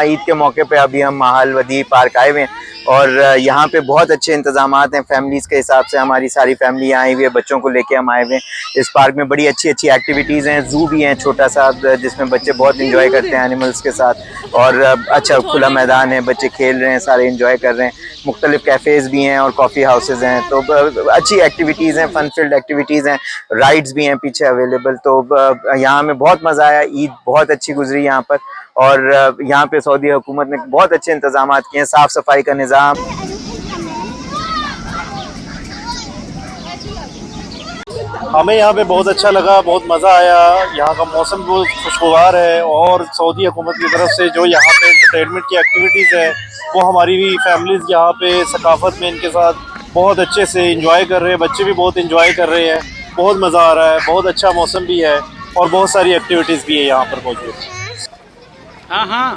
ईद के मौके पे अभी हम माहल वदी पार्क आए हुए हैं और यहाँ पे बहुत अच्छे इंतजामात हैं फैमिलीज़ के हिसाब से। हमारी सारी फैमिली यहाँ आई हुई है, बच्चों को लेके हम आए हुए हैं। इस पार्क में बड़ी अच्छी अच्छी एक्टिविटीज़ हैं, ज़ू भी हैं छोटा सा जिसमें बच्चे बहुत इंजॉय करते हैं एनिमल्स के साथ। और अच्छा खुला मैदान है, बच्चे खेल रहे हैं, सारे इंजॉय कर रहे हैं। मुख्तलिफ कैफ़ेज़ भी हैं और कॉफ़ी हाउसेज़ हैं, तो अच्छी एक्टिविटीज़ हैं, फन फील्ड एक्टिविटीज़ हैं, राइड्स भी हैं पीछे अवेलेबल। तो यहाँ हमें बहुत मज़ा आया, ईद बहुत अच्छी गुजरी यहाँ पर। और यहाँ पे सऊदी हुकूमत ने बहुत अच्छे इंतजाम किए हैं, साफ़ सफाई का निज़ाम। हमें यहाँ पे बहुत अच्छा लगा, बहुत मज़ा आया। यहाँ का मौसम बहुत खुशगवार है और सऊदी हुकूमत की तरफ से जो यहाँ पे एंटरटेनमेंट की एक्टिविटीज़ है वो हमारी भी फैमिलीज़ यहाँ पे सकाफत में इनके साथ बहुत अच्छे से इंजॉय कर रहे हैं। बच्चे भी बहुत इंजॉय कर रहे हैं, बहुत मज़ा आ रहा है, बहुत अच्छा मौसम भी है और बहुत सारी एक्टिविटीज़ भी है यहाँ पर मौजूद। हाँ हाँ